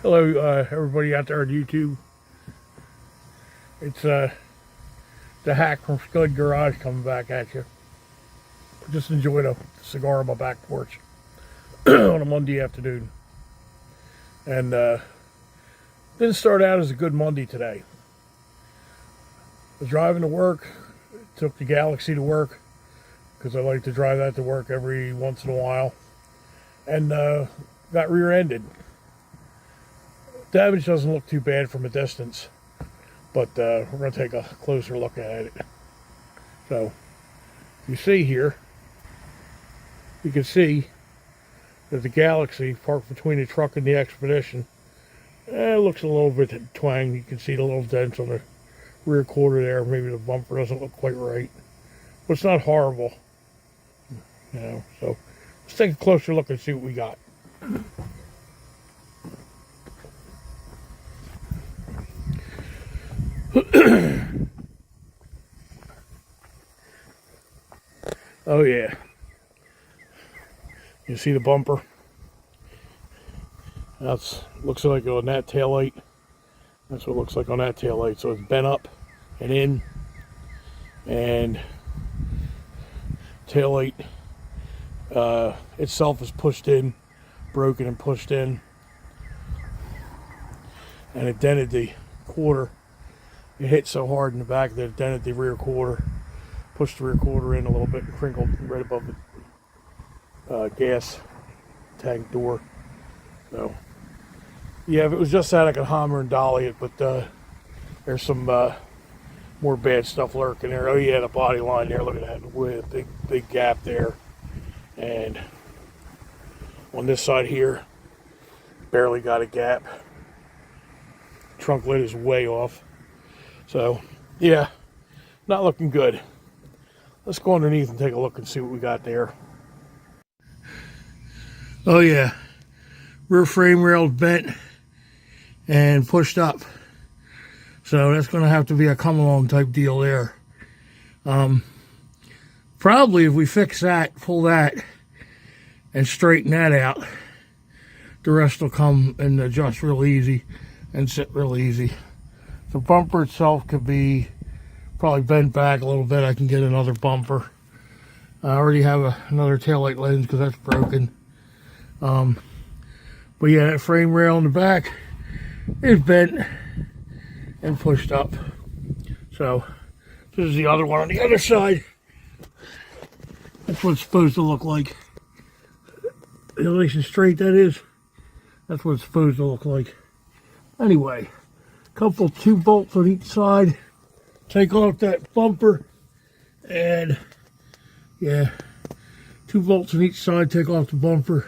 Hello, everybody out there on YouTube. It's the hack from Scud Garage coming back at you. Just enjoyed a cigar on my back porch on a Monday afternoon. And didn't start out as a good Monday today. I was driving to work, took the Galaxie to work, because I like to drive that to work every once in a while. And got rear-ended. Damage doesn't look too bad from a distance, but we're going to take a closer look at it. So, you see here, you can see that the Galaxie parked between the truck and the Expedition. It looks a little bit twanged. You can see the little dents on the rear quarter there. Maybe the bumper doesn't look quite right, but it's not horrible. You know, so let's take a closer look and see what we got. Oh yeah, you see the bumper? That's looks like on that taillight. That's what it looks like on that taillight. So it's bent up and in, and taillight itself is pushed in, broken and pushed in, and it dented the quarter. It hit so hard in the back that it dented the rear quarter, pushed the rear quarter in a little bit, and crinkled right above the gas tank door. So, yeah, if it was just that, I could hammer and dolly it, but there's some more bad stuff lurking there. Oh yeah, the body line there, look at that, with a big gap there. And on this side here, barely got a gap. Trunk lid is way off. So, yeah, not looking good. Let's go underneath and take a look and see what we got there. Oh yeah, rear frame rail bent and pushed up. So that's going to have to be a come along type deal there. Probably if we fix that, pull that, and straighten that out, the rest will come and adjust real easy and sit real easy. The bumper itself could be probably bent back a little bit. I can get another bumper. I already have another taillight lens because that's broken. But yeah, that frame rail in the back is bent and pushed up. So this is the other one on the other side. That's what it's supposed to look like. Nice and straight, that is. That's what it's supposed to look like. Anyway, two bolts on each side. Take off that bumper, and yeah, 2 bolts on each side. Take off the bumper.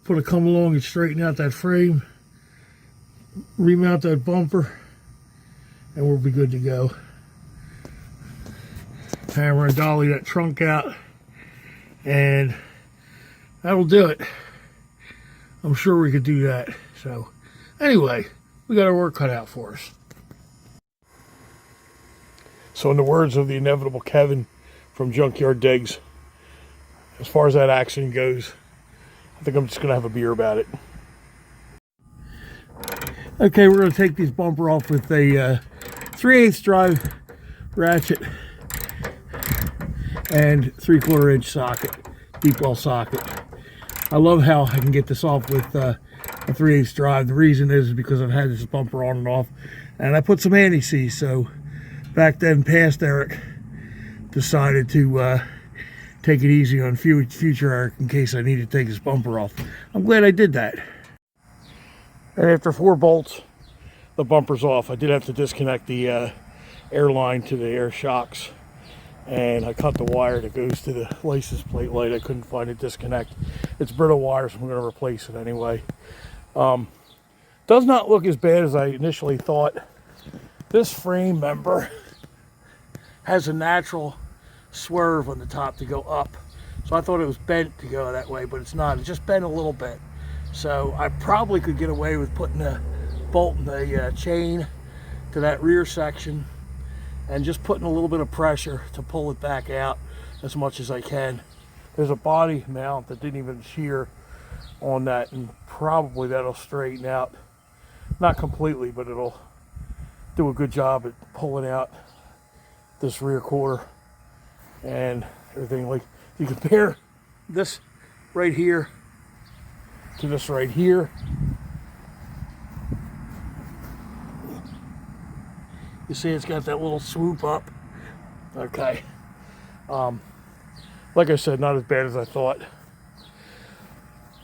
Put a come along and straighten out that frame. Remount that bumper, and we'll be good to go. Hammer and dolly that trunk out, and that'll do it. I'm sure we could do that. So anyway, we got our work cut out for us. So in the words of the inevitable Kevin from Junkyard Digs, as far as that accident goes, I think I'm just going to have a beer about it. Okay, we're going to take this bumper off with a 3/8 drive ratchet and 3/4 inch socket, deep well socket. I love how I can get this off with a 3/8 drive. The reason is because I've had this bumper on and off, and I put some anti-seize. So back then, past Eric decided to take it easy on future Eric in case I need to take his bumper off. I'm glad I did that. And after 4 bolts, the bumper's off. I did have to disconnect the air line to the air shocks, and I cut the wire that goes to the license plate light. I couldn't find a disconnect. It's brittle wire, so I'm going to replace it anyway. Does not look as bad as I initially thought. This frame member has a natural swerve on the top to go up, so I thought it was bent to go that way, but it's not. It's just bent a little bit. So I probably could get away with putting a bolt in the chain to that rear section and just putting a little bit of pressure to pull it back out as much as I can. There's a body mount that didn't even shear on that, and probably that'll straighten out Not completely, but it'll do a good job at pulling out this rear quarter and everything. Like, you compare this right here to this right here. You see it's got that little swoop up. Okay. Like I said, not as bad as I thought.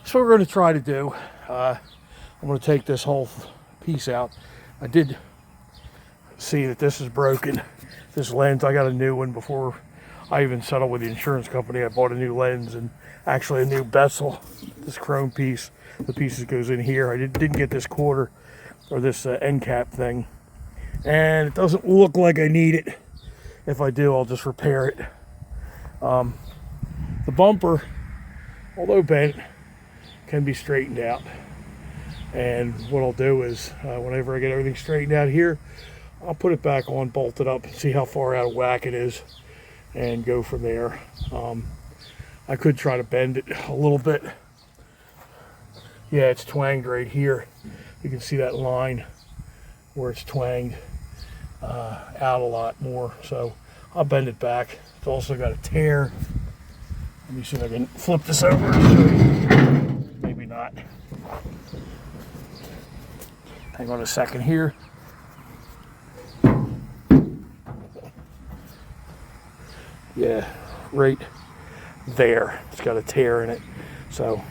So what we're going to try to do, I'm going to take this whole piece out. I did see that this is broken. This lens, I got a new one before I even settled with the insurance company. I bought a new lens and actually a new bezel. This chrome piece, the pieces goes in here. I didn't get this quarter or this end cap thing. And it doesn't look like I need it. If I do, I'll just repair it. The bumper, although bent, can be straightened out. And what I'll do is, whenever I get everything straightened out here, I'll put it back on, bolt it up, and see how far out of whack it is, and go from there. I could try to bend it a little bit. Yeah, it's twanged right here. You can see that line where it's twanged out a lot more. So I'll bend it back. It's also got a tear. Let me see if I can flip this over and show you. Maybe not. Hang on a second here. Yeah, right there. It's got a tear in it. So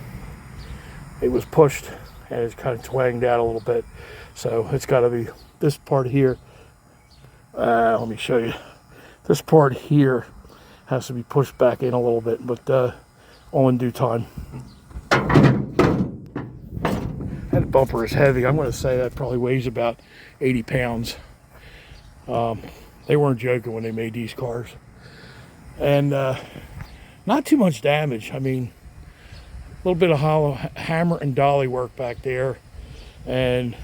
it was pushed and it's kind of twanged out a little bit. So it's got to be this part here. Let me show you. This part here has to be pushed back in a little bit, but all in due time. That bumper is heavy. I'm going to say that probably weighs about 80 pounds. They weren't joking when they made these cars. And not too much damage. I mean, a little bit of hollow hammer and dolly work back there. And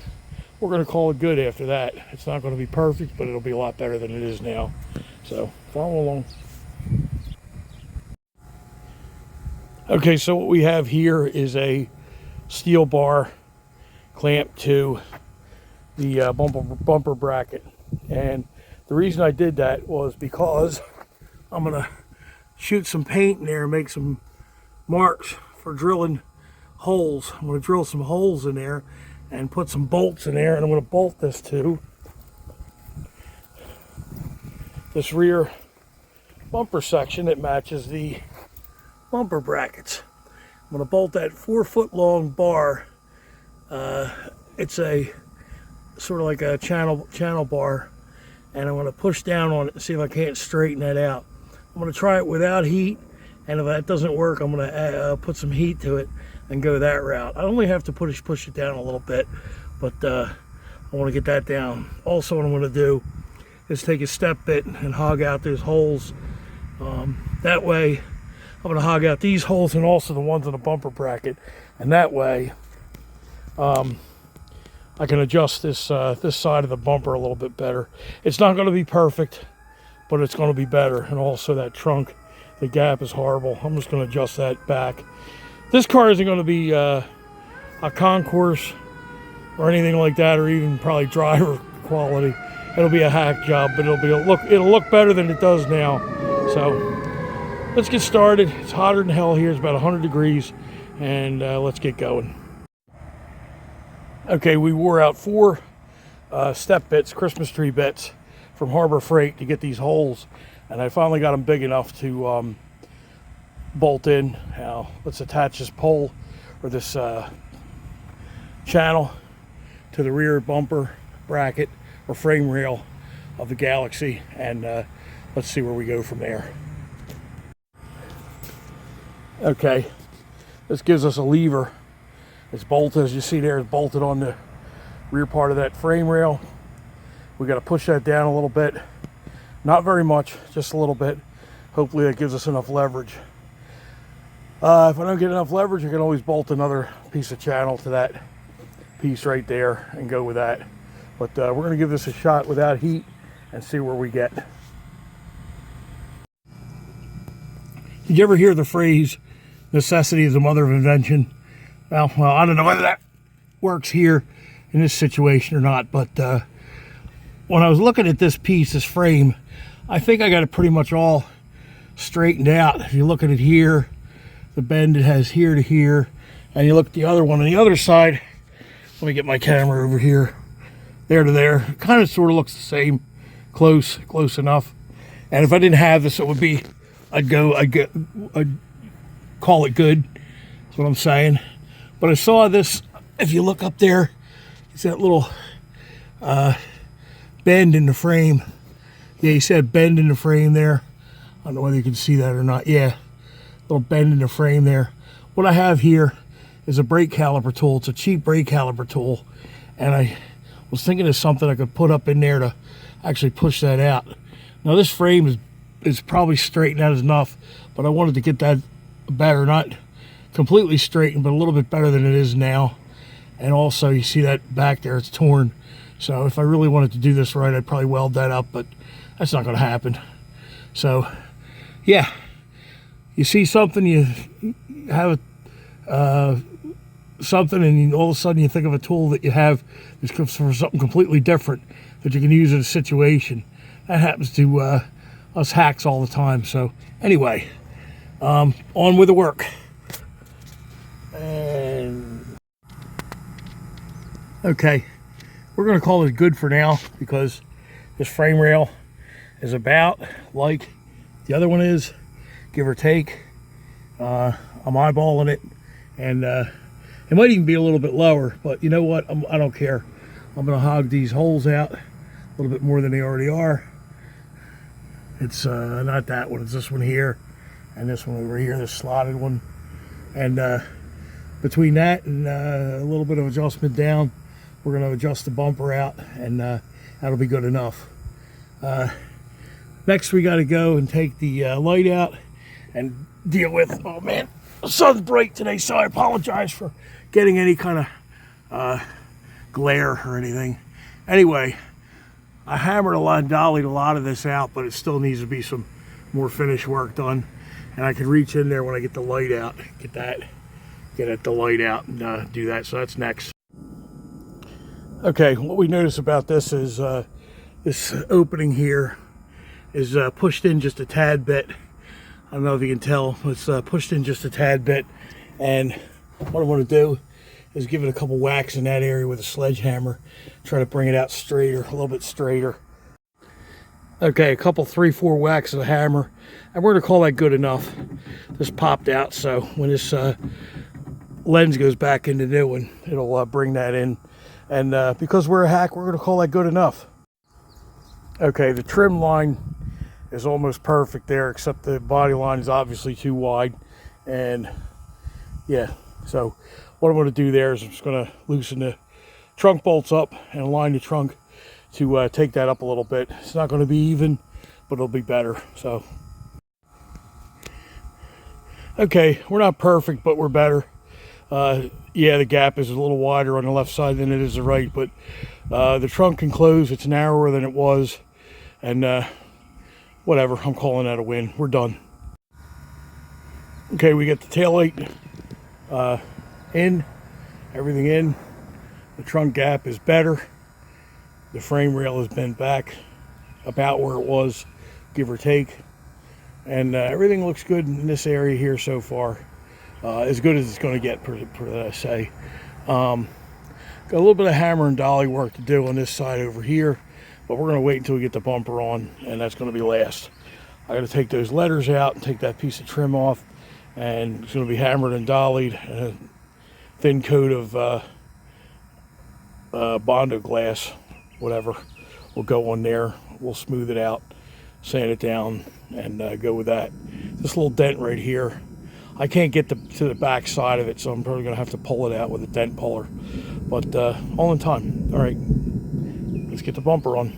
we're going to call it good after that. It's not going to be perfect, but it'll be a lot better than it is now. So follow along. Okay, so what we have here is a steel bar clamped to the bumper bracket. And the reason I did that was because I'm going to shoot some paint in there and make some marks for drilling holes. I'm going to drill some holes in there and put some bolts in there, and I'm going to bolt this to this rear bumper section that matches the bumper brackets. I'm going to bolt that 4-foot long bar. It's a sort of like a channel bar, and I'm going to push down on it and see if I can't straighten that out. I'm going to try it without heat, and if that doesn't work, I'm going to put some heat to it and go that route. I only have to push it down a little bit, but I want to get that down. Also, what I'm going to do is take a step bit and hog out those holes. That way, I'm going to hog out these holes and also the ones in the bumper bracket, and that way I can adjust this this side of the bumper a little bit better. It's not going to be perfect, but it's going to be better. And also that trunk, the gap is horrible. I'm just going to adjust that back. This car isn't going to be a concourse or anything like that, or even probably driver quality. It'll be a hack job, but it'll look better than it does now. So let's get started. It's hotter than hell here. It's about 100 degrees, and let's get going. Okay, we wore out 4 step bits, Christmas tree bits from Harbor Freight to get these holes, and I finally got them big enough to bolt in. Now let's attach this pole or this channel to the rear bumper bracket or frame rail of the Galaxie, and let's see where we go from there. Okay, this gives us a lever. It's bolted, as you see there, it's bolted on the rear part of that frame rail. We got to push that down a little bit. Not very much, just a little bit. Hopefully that gives us enough leverage. If I don't get enough leverage, I can always bolt another piece of channel to that piece right there and go with that. But we're going to give this a shot without heat and see where we get. Did you ever hear the phrase, necessity is the mother of invention? Well, I don't know whether that works here. in this situation or not, but when I was looking at this piece, this frame, I think I got it pretty much all straightened out. If you look at it here, the bend it has here to here, and you look at the other one on the other side. Let me get my camera over here. There to there. It kind of sort of looks the same. Close enough. And if I didn't have this, it would be, I'd call it good. That's what I'm saying. But I saw this, if you look up there, it's that little bend in the frame. Yeah, you said bend in the frame there. I don't know whether you can see that or not. Yeah, little bend in the frame there. What I have here is a brake caliper tool. It's a cheap brake caliper tool. And I was thinking of something I could put up in there to actually push that out. Now this frame is probably straightened out enough, but I wanted to get that better, not completely straightened, but a little bit better than it is now. And also you see that back there, it's torn. So if I really wanted to do this right, I'd probably weld that up, but that's not going to happen. So yeah, you see something, you have something, and all of a sudden you think of a tool that you have that's for something completely different that you can use in a situation. That happens to us hacks all the time. So anyway, on with the work. And okay, we're going to call it good for now, because this frame rail is about like the other one is, give or take. I'm eyeballing it, and it might even be a little bit lower, but you know what? I don't care. I'm going to hog these holes out a little bit more than they already are. It's not that one, it's this one here, and this one over here, this slotted one. And between that and a little bit of adjustment down, we're going to adjust the bumper out, and that'll be good enough. Next, we got to go and take the light out and deal with, oh man, the sun's bright today, so I apologize for getting any kind of glare or anything. Anyway, I hammered a lot and dollied a lot of this out, but it still needs to be some more finish work done. And I can reach in there when I get the light out, get the light out and do that. So that's next. Okay, what we notice about this is this opening here is pushed in just a tad bit. I don't know if you can tell, it's pushed in just a tad bit. And what I want to do is give it a couple whacks in that area with a sledgehammer, try to bring it out straighter, a little bit straighter. Okay, a couple 3-4 whacks of the hammer, and we're going to call that good enough. This popped out, so when this lens goes back into new one, it'll bring that in. And because we're a hack, we're going to call that good enough. Okay, the trim line is almost perfect there, except the body line is obviously too wide. And yeah, so what I'm going to do there is I'm just going to loosen the trunk bolts up and align the trunk to take that up a little bit. It's not going to be even, but it'll be better. So okay, we're not perfect, but we're better. Yeah, the gap is a little wider on the left side than it is the right, but the trunk can close. It's narrower than it was, and whatever, I'm calling that a win. We're done. Okay, we get the taillight in, everything in. The trunk gap is better. The frame rail has been back about where it was, give or take. And everything looks good in this area here so far. As good as it's going to get, per se. Got a little bit of hammer and dolly work to do on this side over here, but we're going to wait until we get the bumper on, and that's going to be last. I got to take those letters out and take that piece of trim off, and it's going to be hammered and dollied, and a thin coat of Bondo glass, whatever, will go on there. We'll smooth it out, sand it down, and go with that. This little dent right here, I can't get to the back side of it, so I'm probably going to have to pull it out with a dent puller. But all in time. All right, let's get the bumper on.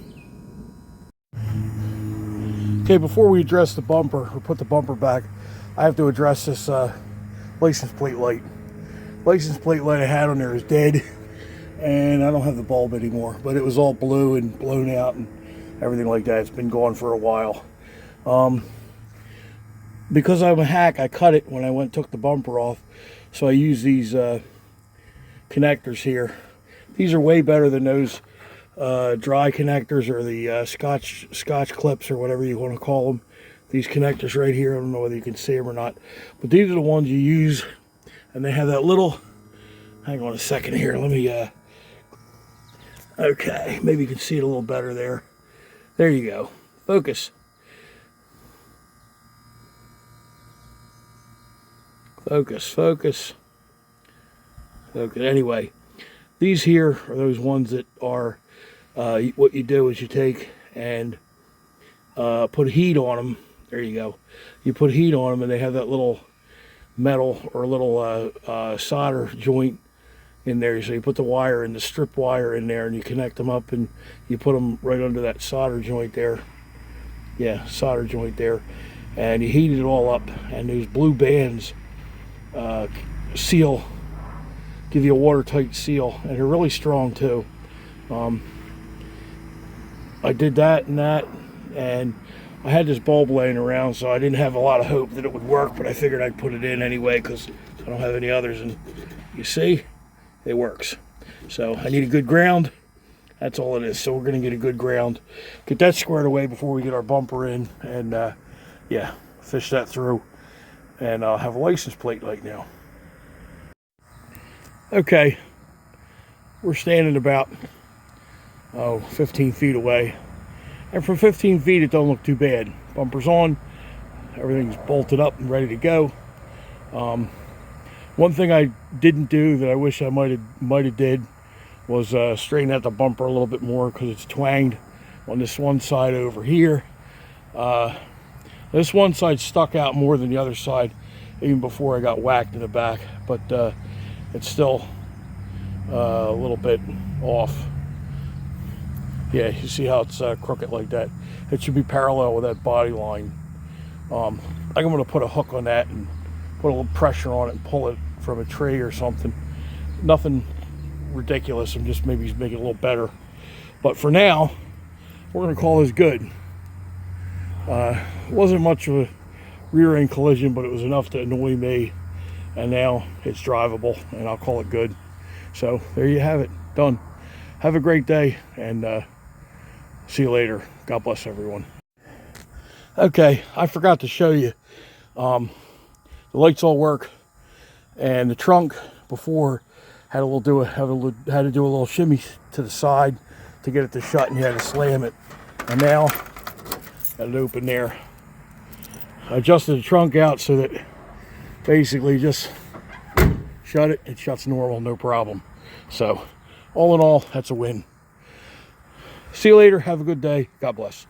Okay, before we address the bumper, or put the bumper back, I have to address this license plate light. License plate light I had on there is dead, and I don't have the bulb anymore. But it was all blue and blown out and everything like that. It's been gone for a while. Because I'm a hack, I cut it when I took the bumper off. So I use these connectors here. These are way better than those dry connectors, or the scotch clips, or whatever you want to call them. These connectors right here, I don't know whether you can see them or not, but these are the ones you use, and they have that little, hang on a second here, let me, okay, maybe you can see it a little better there. There you go. Focus. Focus, focus. Okay, anyway, these here are those ones that are, what you do is you take and put heat on them. There you go. You put heat on them, and they have that little metal or little solder joint in there. So you put the wire in, the strip wire in there, and you connect them up, and you put them right under that solder joint there. Yeah, solder joint there. And you heat it all up, and these blue bands seal, give you a watertight seal, and they're really strong too. I did that, and I had this bulb laying around, so I didn't have a lot of hope that it would work, but I figured I'd put it in anyway because I don't have any others, and you see, it works. So I need a good ground. That's all it is. So we're going to get a good ground, get that squared away before we get our bumper in, and yeah, fish that through, and I'll have a license plate right now. Okay, we're standing about 15 feet away, and from 15 feet it don't look too bad. Bumper's on, everything's bolted up and ready to go. One thing I didn't do that I wish I might have did was straighten out the bumper a little bit more, because it's twanged on this one side over here. This one side stuck out more than the other side, even before I got whacked in the back, but it's still a little bit off. Yeah, you see how it's crooked like that. It should be parallel with that body line. I think I'm going to put a hook on that and put a little pressure on it and pull it from a tree or something. Nothing ridiculous, I'm just maybe make it a little better. But for now, we're going to call this good. It wasn't much of a rear end collision, but it was enough to annoy me, and now it's drivable, and I'll call it good. So there you have it, done. Have a great day, and see you later. God bless everyone. Okay, I forgot to show you, the lights all work, and the trunk before had to do a little shimmy to the side to get it to shut, and you had to slam it, and now got it open there. I adjusted the trunk out so that basically just shut it, it shuts normal, no problem. So all in all, that's a win. See you later, have a good day, God bless.